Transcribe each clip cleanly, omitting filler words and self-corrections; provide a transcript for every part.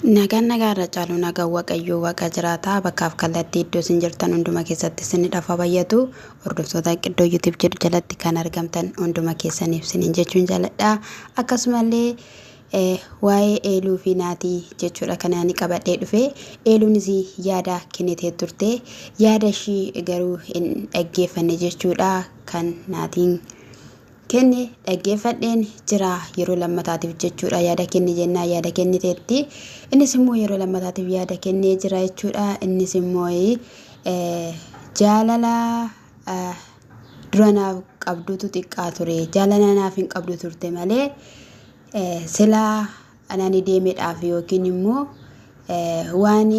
Nagaan nagaarra caalu nagaan waaqayyoo waaqa jiraataa bakkaaf kallattii iddoo isin jirtan hunduma keessatti isin dhafa bayyatu hordoftoota qiddoo YouTube jedhu jalatti kan argamtan hunduma keessaniif isiniin jechuun jaaladha. Akkasumallee waa'ee eeluu fi naatii jechuudha kanaan qabadhee dhufe eeluunis yaada kennitee turte yaada ishii garuu hin dhaggeeffanne jechuudha kan naatiin kenne dhaggeeffadheen jira yeroo lammataatiif jechuudha yaada kenne jennaa yaada kenniteetti innis immoo yeroo lammataatiif yaada kennee jira jechuudha innis immoo jaalala duranaaf qabdutu xiqqaa ture jaalala naaf hin qabdu turte malee silaa anani deemedhaaf yookiin immoo waan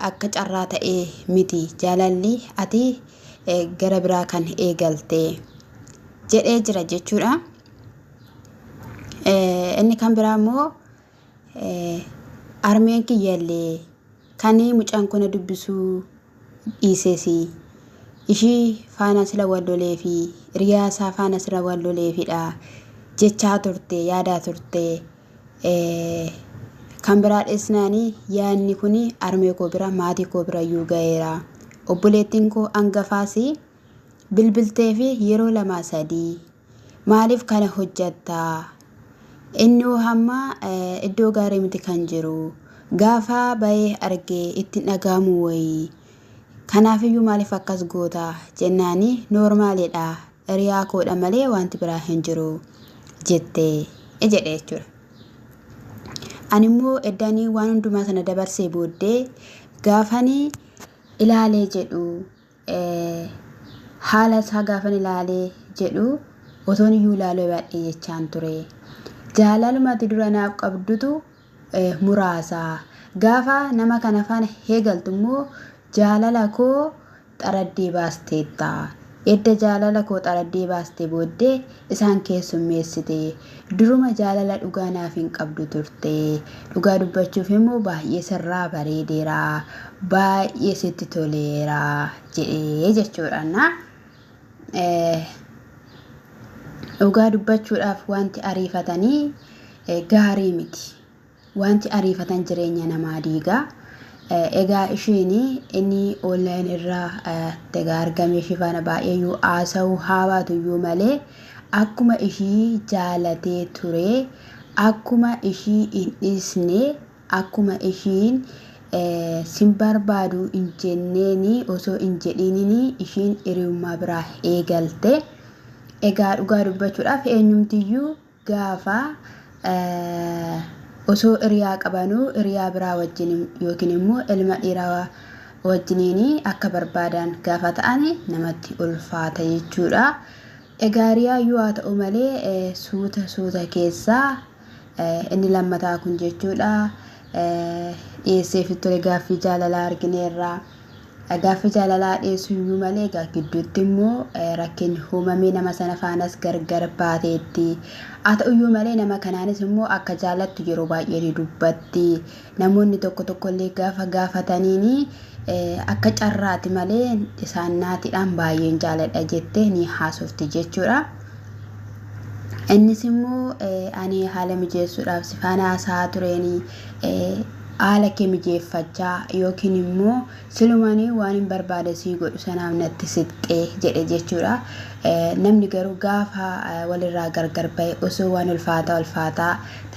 akka carraa ta'ee miti jaalalli ati gara biraa kan eegalte jedhee jira jechuudha. Inni kan biraa immoo armeen kiyyallee kan mucaan kun dubbisuu dhiiseesi ishii faana sila wallolee fi riyaasaa faana sila walloleefidha jechaa turte yaadaa turte kan biraa dheesnaanii yaadni kun armee koo bira maatii koo bira iyyuu ga'eera obboleettiin koo hangafaasi bilbiltee fi yeroo lama sadii maaliif kana hojjattaa inni hamma iddoo gaarii miti kan jiru gaafa bahee argee itti dhagaamu wayii kanaaf iyyuu maaliif akkas goota jennaani noormaaliidha hiriyaa koodha malee wanti biraa hin jiru jettee jedhe jechuudha. Ani immoo eddanii waan hundumaa sana dabarsee booddee gaafanii ilaalee jedhu haala isaa gaafan ilaalee jedhu otoon iyyuu ilaaluu baadhee jechaan ture jaalalumatti dura naaf qabdutu muraasa gaafa nama kana faana heegaltu immoo jaalala koo xaraddee baasteetta edda jaalala koo xaraddee baastee booddee isaan keessummeessite duruma jaalala dhugaa naaf hin qabdu turte dhugaa dubbachuuf immoo baay'ee sirraa bareedeera baay'ee sitti toleera jedhee jechuudha. Dhugaa dubbachuudhaaf wanti ariifatanii gaarii miti wanti ariifatan jireenya namaa diigaa egaa ishiin inni online irraa tegaa argame ishii faana baay'eeyyuu haasa'uu haabaatuyyuu malee akkuma ishii jaalatee ture akkuma ishii hin dhiisne akkuma ishiin sin barbaadu hin jenneeni osoo hin jedhiinini ishiin hiriyummaa biraa eegalte egaa dhugaa dubbachuudhaaf eenyumtiyyuu gaafa osoo hiriyaa qabanuu hiriyaa biraa wajjin yookiin immoo ilma dhiiraa wajjiniin akka barbaadan gaafa ta'an namatti ulfaata jechuudha. Egaa hiriyaa yoo haa ta'u malee suuta keessaa inni lammataa kun jechuudha. Dhiyeessee fi tole gaaffii jaalalaa argineerra gaaffii jaalalaa dhiyeessuu iyyuu malee egaa gidduutti immoo rakkinni uumamee nama sana faanas gargar baateetti haa ta'u iyyuu malee nama kanaanis immoo akka jaalattu yeroo baay'ee ni dubbatti namoonni tokkollee gaafa gaafataniini akka carraati malee isaan naatiidhaan baay'een jaaladha jettee ni haasofti jechuudha. Innis immoo ani haala mijeessuudhaaf si faana haasaa tureeni haala kee mijeeffachaa yookiin immoo silumanii waan hin barbaade sii godhu sanaaf natti sixxee jedhe jechuudha. Namni garuu gaafa walirraa gargar ba'e osoo waan ulfaataa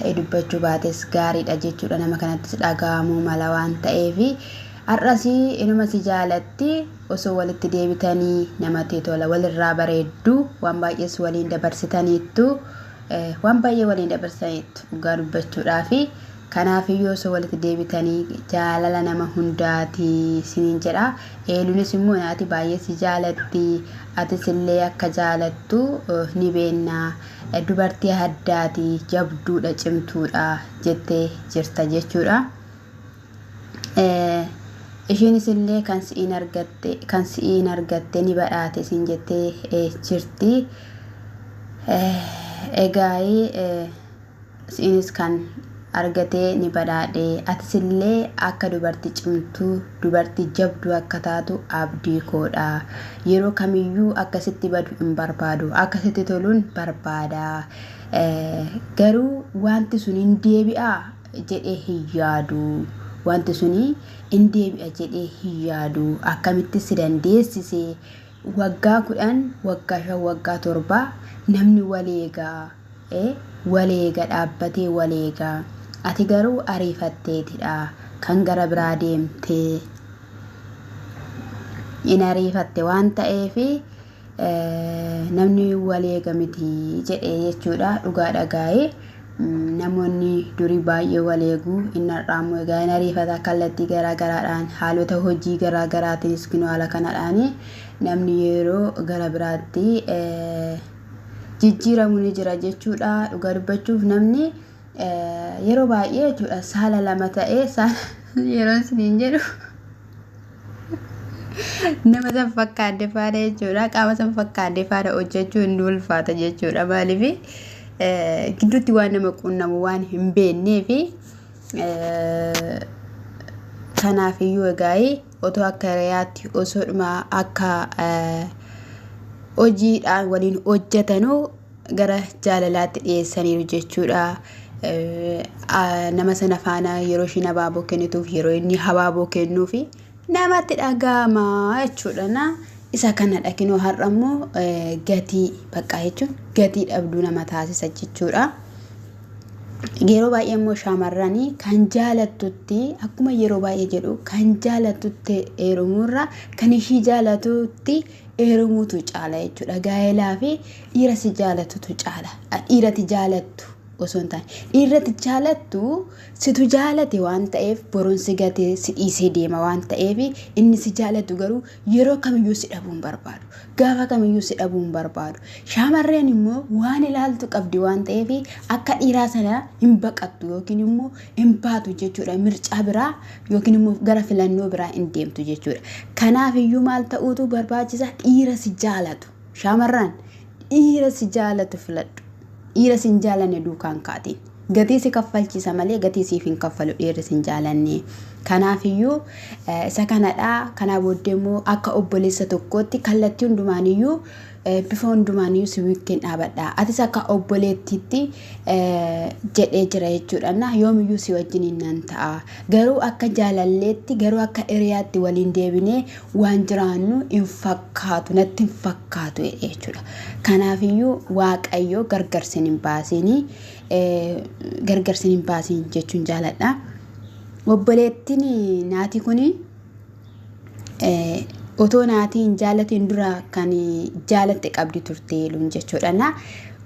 ta'e dubbachuu baates gaariidha jechuudha nama kanattis dhaga'amuu mala waan ta'eefi har'asii inuma si jaalatti osoo walitti deebitanii namatti tola walirraa bareeddu waan baay'ees waliin dabarsitaniittu waan baay'ee waliin dabarsitaniittu dhugaa dubbachuudhaafi kanaaf iyyuu osoo walitti deebitanii jaalala nama hundaati siniin jedha. Eeluunis immoo naati baay'ee si jaalatti atis illee akka jaalattu ni beekna dubartii addaati jabduudha cimtuudha jettee jirta jechuudha. Ishiinis illee kan si'iin argatte ni badhaate siin jettee jirti. Egaa si'iinis kan argatee ni badhaadhe atis illee akka dubartii cimtuu dubartii jabduu akka taatu abdii koodha yeroo kamiyyuu akkasitti badu hin barbaadu akkasitti toluun barbaada garuu wanti sun hin deebi'a jedhee hin yaadu. Wanti suni in deebi'a jedhee hin yaadu. Akkamitti si dandeessise waggaa 10 waggaa 5 waggaa 7 namni waleega dhaabbatee waleega. Ati garuu ariifatteetidha kan gara biraa deemtee in ariifatte waan ta'eef namni waleega miti jedhee jechuudha. Dhugaa dhagaa'ee namoonni durii baay'ee waleegu innarraamu egaa in ariifata kallattii garaagaraadhaan haalota hojii garaagaraatiinis kinoo haala kanadhaan namni yeroo gara biraatti jijjiiramu ni jira jechuudha. Dhugaa dubbachuuf namni yeroo baay'ee jechuudha saala lama ta'ee yeroo isiniin jedhu nama san fakkaatee faana jechuudha. Qaama san fakkaatee faana hojjechuu hin ulfaata jechuudha. Maaliif gidduutti waan nama qunnamu waan hin beekneef kanaafiyyuu egaa otoo akka hiriyaatti osoodhuma akka hojiidhaan waliin hojjetanuu gara jaalalaatti dhiyeessaniiru jechuudha. Nama sana faana yeroo isheen habaaboo kennituuf yeroo inni habaaboo kennuufi namatti dhaga'ama jechuudha. Isa kanadha kinoo har'ammoo gatii bakka jechuun gatii dhabduu nama taasisa jechuudha. Yeroo baay'ee immoo shaamarranii kan jaalattutti akkuma yeroo baay'ee jedhu kan jaalattutti heerumuurra kan ishii jaalatutti heerumuutu caala jechuudha. Gaa'elaa fi dhiira si jaalatutu caala. Dhiirati jaalattu osoo hin taane dhiirati jaalattu situ jaalate waan ta'eef boruun si gatee si dhiisee deema waan ta'eef inni si jaalatu garuu yeroo kamiyyuu si dhabuu hin barbaadu. Gaafa kamiyyuu si dhabuu hin barbaadu. Shaamarreen immoo waan ilaaltu qabdi waan ta'eef akka dhiiraa sana hin baqattu yookiin immoo hin baatu jechuudha. Mircaa biraa yookiin immoo gara filannoo biraa hin deemtu jechuudha. Kanaafiyyuu maal ta'uutu barbaachisa? Dhiira si jaalatu. Shaamarran dhiira si jaalatu filadhu. Dhiira si hin jaalanne duukaan kaatiin. Gatii si kaffalchiisa malee gatii siif hin kaffalu dhiirri si hin jaalanne. Kanaafiyyuu isa kanadha. Kanaa booddee immoo akka obboleessa tokkootti kallattii hundumaaniyyuu bifa hundumaaniyyuu si wiikkeen dhaabadha. Atis akka obboleettiitti jedhee jira jechuudha. Yoomiyyuu si wajjin nan ta'a. Garuu akka jaalalleetti garuu akka hiriyaatti waliin deebinee waan jiraannu hin fakkaatu natti hin fakkaatu jechuudha. Kanaafiyyuu waaqayyo gargarsin hin baasin jechuun jaaladha. Obboleettiin naati kuni otoo naatiin jaalatiin dura kan jaalatte qabdi turte luun jechuudha.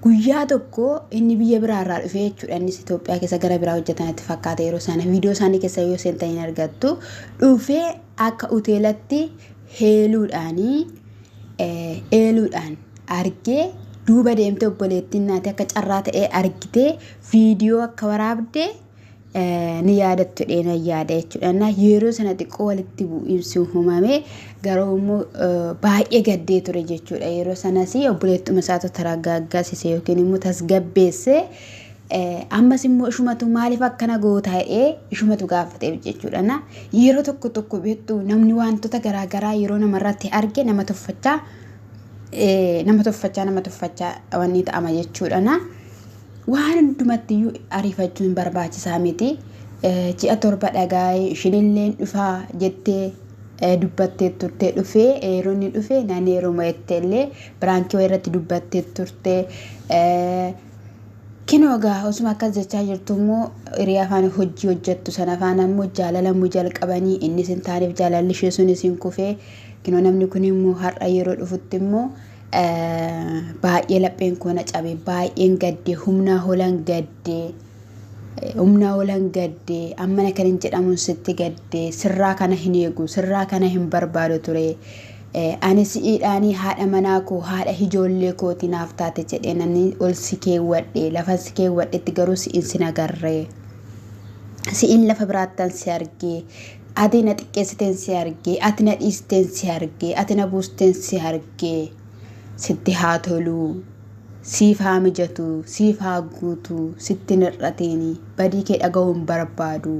Guyyaa tokko inni biyya biraarraa dhufee jechuudha. Innis Itoophiyaa keessa gara biraa hojjetanitti fakkaata yeroo sana viidiyoo isaanii keessa yoo seentanii hin argattu dhufee akka hoteelatti eeluudhaan argee duuba deemte obboleettiin naati akka carraa ta'ee argitee viidiyoo akka waraabde ni yaadattu dheena yaada jechuudha. Yeroo sana xiqqoo walitti bu'iinsi uumame garuu immoo baay'ee gaddee ture jechuudha. Yeroo sanas obboleettuma isaatu taragaaggaasise yookiin immoo tasgabbeesse. Ammas immoo ishumatu maaliif akkana goota ta'ee ishumatu gaafateef jechuudha. Yeroo tokko beektu namni wantoota garaagaraa yeroo namarratti arge nama tuffachaa wanni ta'ama jechuudha. Waan hundumattiyyuu ariifachuun barbaachisaa miti. Ji'a 7 dhagaa'ee ishinillee dhufaa jettee dubbattee turte dhufee yeroo inni dhufe naannoo yeroo mo'etteellee biraankii irratti dubbattee turte. Kinoogaa osuma akkas jechaa jirtu immoo hiriyaa afaan hojii hojjettu sana afaan ammoo jaalalamuu jalqabanii innis hin taaneef jaalalli ishee sunis hin kufee. Kinoo namni kun immoo har'a yeroo dhufutti immoo baay'ee lapheen koona cabe baay'een gaddee humnaa holan gaddee ammana kan hin jedhamuun sitti gaddee sirraa kana hin eegu sirraa kana hin barbaadu ture. Ani si'iidhaanii haadha manaa koo haadha ijoollee kooti naaf taate jedhee namni ol si keewwadhe lafa si keewwadhetti garuu si'in sin agarree si'in lafa biraattan si argee ati na xiqqeessiteen si argee ati na dhiisteen si argee ati na buusteen si argee. Sitti haa tolu, siif haa mijatu, siif haa guutu, sitti hir'ateeni, badii kee dhaga'uun barbaadu.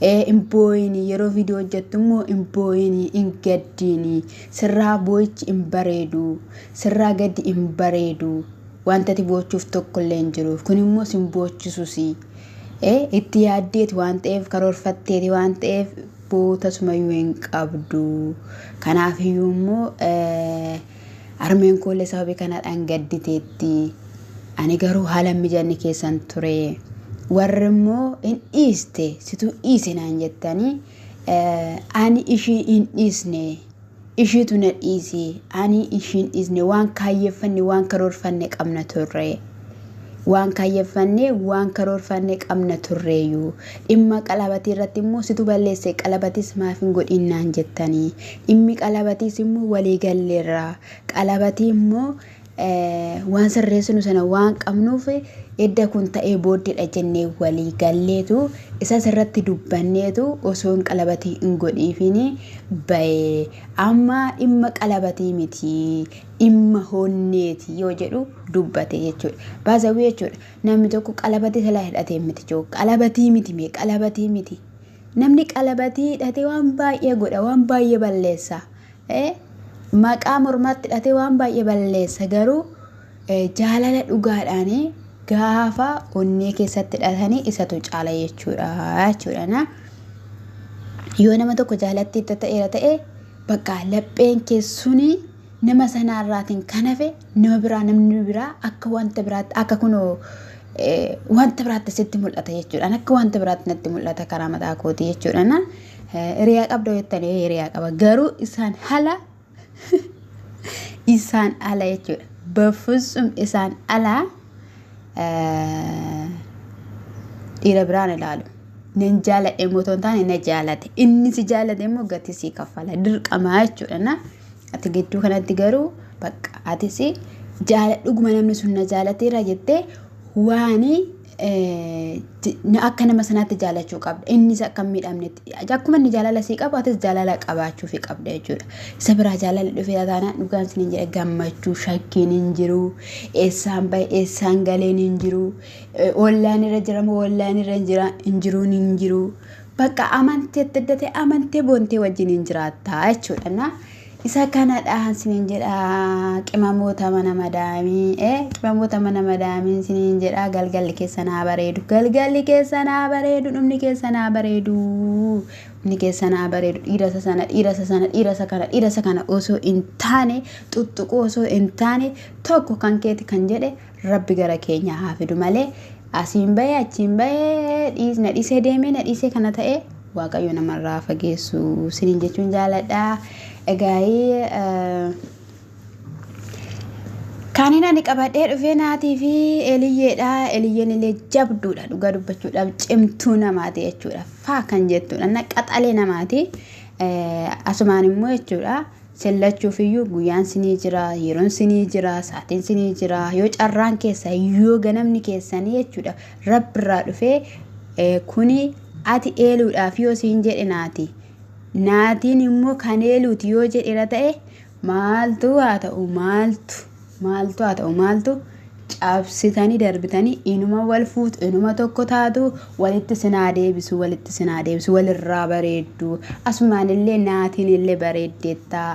Hin boo'ini yeroo viidiyoo hojjettu immoo hin boo'ini, hin gaddiini, sirraa boo'ichi hin bareedu, sirraa gaddi hin bareedu. Wanta ati boochuuf tokkollee hin jiru. Kun immoo sin boochisuusi. itti yaaddeeti waan ta'eef karoorfatteeti waan ta'eef boota sumayyuu hin qabdu. Kanaaf iyyuu immoo armeen koolle sababii kanadhaan gadditeetti. Ani garuu haala mijanni keessan ture. Warri immoo hin dhiiste situ dhiise naan jettanii ani ishii hin dhiisne. Ishiitu na dhiise ani ishiin dhiisne waan kaayyeffanne waan karoorfanne qabna turre. Waan kaayyeffanne waan karoorfanne qabna turreeyyuu dhimma qalabatii irratti immoo situ balleesse qalabatis maaf hin godhin naan jettanii dhimmi qalabatis immoo walii galleerra qalabatii immoo waan sirreessinu sana waan qabnuuf edda kun ta'ee booddeedha jennee walii galleetu isas irratti dubbanneetu osoo hin qalabatii hin godhiifini bahe amma dhimma qalabatii miti dhimma honneeti yoo jedhu dubbate jechuudha. Baasawii jechuudha namni tokko qalabatii salaa hidhatee miti joo qalabatii miti mee qalabatii miti namni qalabatii hidhatee waan baay'ee godha waan baay'ee balleessa. Maqaa mormaatti hidhatee waan baay'ee balleessa garuu jaalala dhugaadhaan gaafa onnee keessatti hidhatanii isatu caala jechuudha. Yoo nama tokko jaalatti ta'e bakka lapheen keessuni nama sanaarraatiin kan hafe nama biraa namni biraa akka wanta biraatti akka kunoo wanta biraatti sitti mul'ata jechuudha. Akka wanta biraatti natti mul'ata karaa mataa kooti jechuudha. Hiriyaa qabda jettanii hiriyaa qaba garuu isaan hala isaan ala jechuudha. Bafusum isaan ala dhiira biraan ilaalu. Nan jaaladhe mootoon taane na jaalate. Inni si jaalate immoo gatii si kaffala dirqamaa jechuudha. Ati gidduu kanatti garuu bakka ati si jaaladhuguma namni sun na jaalateera jettee waani akka nama sanaatti jaalachuu qabda. Innis akka miidhamnetti akkuma inni jaalala sii qabu atis jaalala qabaachuu fi qabda jechuudha. Isa biraa jaalala dhufee taanaan dhugaan sin jedhe gammachuu shakkiin hin jiru. Eessaan bahe eessaan galeen hin jiru. Ollaan irra jira moo ollaan irra hin jiru. Bakka amantee addate amantee boontee wajjin hin jiraata jechuudha. Isa kanadhaan sin jedha qimamoota mana madaamii qimamoota mana madaamii sin jedha galgalli keessanaa bareedu galgalli keessanaa bareedu dhumni keessanaa bareedu dhumni keessanaa bareedu dhiirasa kana osoo hin taane tuttuquu osoo hin taane tokko kan keeti kan jedhe rabbi gara keenya haa fidu malee asiin bahee achiin bahee na dhiisee deemee na dhiisee kana ta'e waaqayyo namarraa fageessu siniin jechuun jaaladha. Egaayii kaaniin ani qabadhee dhufee naatii fi eliyyeedha. Eliyyeen illee jabduudha dhugaa dubbachuudhaaf cimtuu namaati jechuudha. Faa kan jettuudha qaxalee namaati. Asumaan immoo jechuudha sellachuuf iyyuu guyyaan sinii jira yeroon sinii jira saatiin sinii jira yoo carraan keessa yoo ganamni keessanii jechuudha rabbirraa dhufee kuni ati eeluudhaaf yoo siin jedhe naati. Naatiin immoo kan eeluuti yoo jedheera ta'e maaltu haa ta'u maaltu cabsitanii darbitanii inuma wal fuutu inuma tokko taatu walitti sinaa deebisu walirraa bareeddu. Asumaan illee naatiin illee bareeddeettaa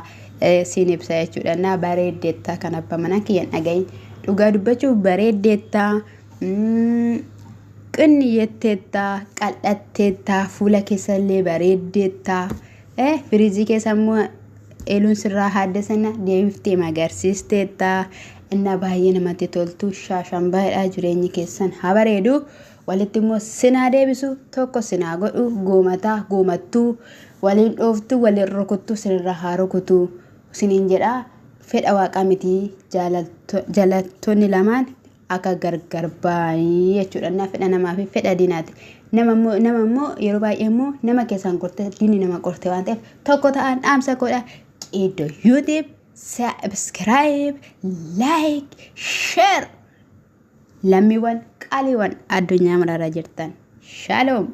siin ibsa jechuudha. Naa bareeddeettaa kan abbaa mana kiyyan dhagayin dhugaa dubbachuuf bareeddeettaa qinni jetteettaa qal'atteettaa fuula keessa illee bareeddeettaa firiizii keessa immoo eeluun sirraa haaddasana deebiftee magarsiisteettaa inna baay'ee namatti toltu shaashan baay'ee jireenyi keessan haa bareedu walitti immoo sinaa deebisu tokko sinaa godhu goomattuu waliin dhooftu waliin rukuttu sinirra haa rukutu siniin jedha fedha waaqa miti jaalattoonni lamaan akka gargar baanii jechuudha. Fedha namaa fi fedha diinaati. Nama immoo yeroo baay'ee immoo nama keessaan qorte diinni nama qorte waan ta'eef tokko ta'an dhaamsa godha iddoo YouTube subscribe like share lammiiwwan qaaliiwwan addunyaa mararaa jirtan shalom.